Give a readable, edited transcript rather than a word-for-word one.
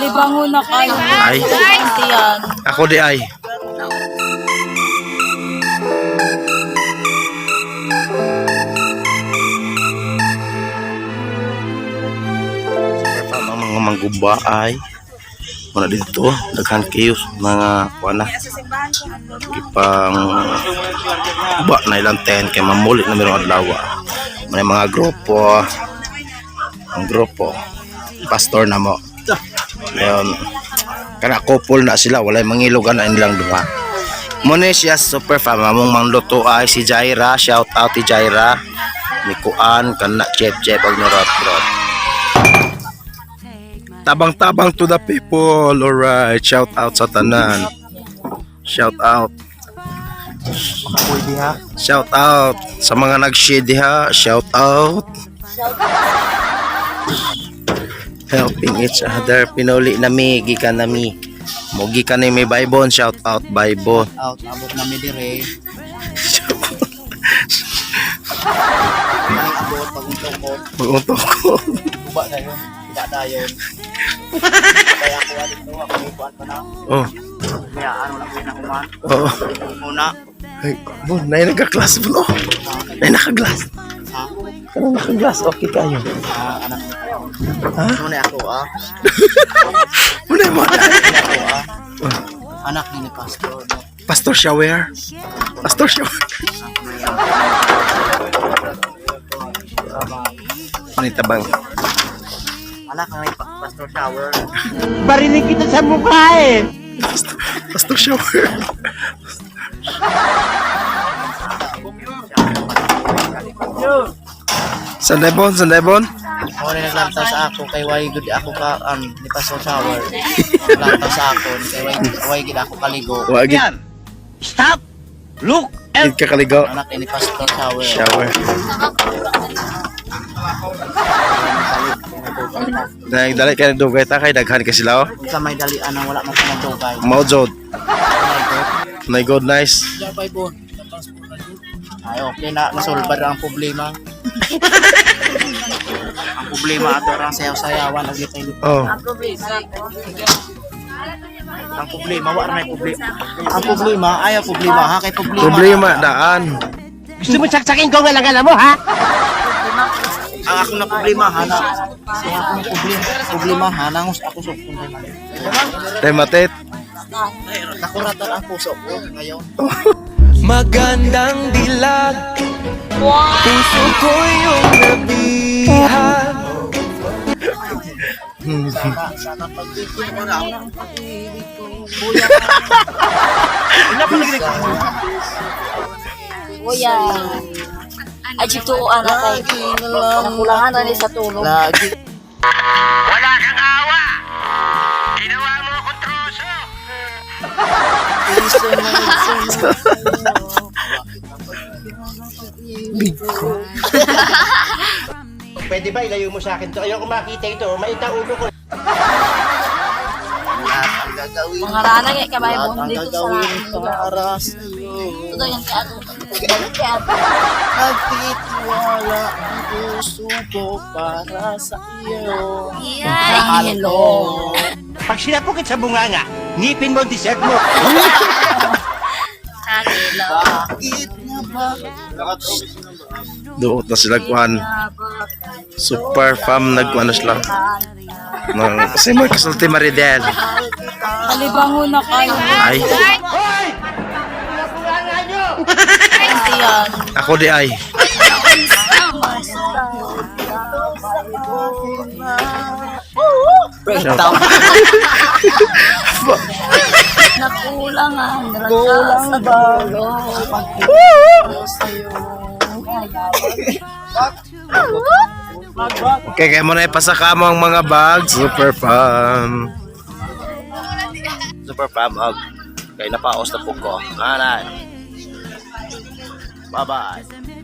Alibango na kayo. Ay. Yan. Ako di ay. Ang mga mangguba ay muna dito daghan kayo mga kuana ipang ba na ilang 10 kay mamulit na merong adlaw. May mga grupo, ang grupo pastor na mo ngayon kana couple na sila walay mangilogan na nilang duha mo ni siya super fan among mangluto ay si Jaira. Shout out ti Jaira ni Kuan kana chef og norot. Tabang-tabang to the people. Alright, shout out sa tanan. Shout out. Shout out sa mga nag-share diha. Shout out. Helping each other. Pinuli nami, gikan nami. Mugi ka ni may Bible. Shout out Bible. Out abot nami dire. Abot Paguntok ko. Buba na yun. Tidak dayon. Kaya ako alit to, ako may buwan pa na. Oh. Kaya ano lang ko yung nakuman. Oo. Muna. Ay, bon, nay nagka-class mo. Nay naka-glass. Ha? Kanang naka-glass, okay kayo. Anak. Ha? Muna ako Muna mo. Anak ni Pastor. Pastor shower. Pastor shower. Manita bang? Anak ni Pastor shower. Barinig kita sa mukha eh. Pastor shower. Sunday bon. Ako rin naglantaw sa ako kay way good ako ka ni Pastor shower. Naglantaw sa ako kay way good ako kaligo. Wagi. Stop! Look! Gid ka kaligo. Anak ni Pastor shower. Shower. Dali ka na dugay ta kay daghan ka sila oh. Sa may dalian nang wala man pinadugay. Maujod. My God, nice. Ay okay na nasolbar ang problema. Ang problema ato ra sayaw-sayawan ug gitay. Oh. Ang problema wa may problema. Ang problema ayaw problema ha kay Problema daan. Gusto mo saksakin ko nga mo ha? ang ako na problema ha na ang ako na problema ha nang ako sa Tematet. nakuratan ang puso ko ngayon. Magandang dilag. Puso ko yung nabihag. Sana pag-ibig mo na ang pag-ibig ko. Kuya. Kuya. Ay, dito anak ay. Nakulangan na rin sa tulog. Lagi. Wala kang awa. Ginawa mo akong troso. Pwede ba ilayo mo sa akin to? Ayoko makita ito. Maita ulo ko. Ang gagawin. Mga rana kaya kamay mo Ang dito sa gagawin para sa iyo. ito daw yung kaya Nagtitiwala ang puso ko para sa iyo. hello. Pag sinapukit sa bunganga, ngipin mo ang dessert mo. Hello. Bakit nga ba? Duot na sila kuan. Super fam nagkuan na sila. Nang kasi mo kasulti Maridel. Alibango na kayo. Ay, Yan. ako di ay. Breakdown. Nakulang ang Kulang sa ba? dulo. Okay, kaya mo na ipasaka mo ang mga bags. Super fam. Super fam. Kaya napaos na po ko. Bye-bye.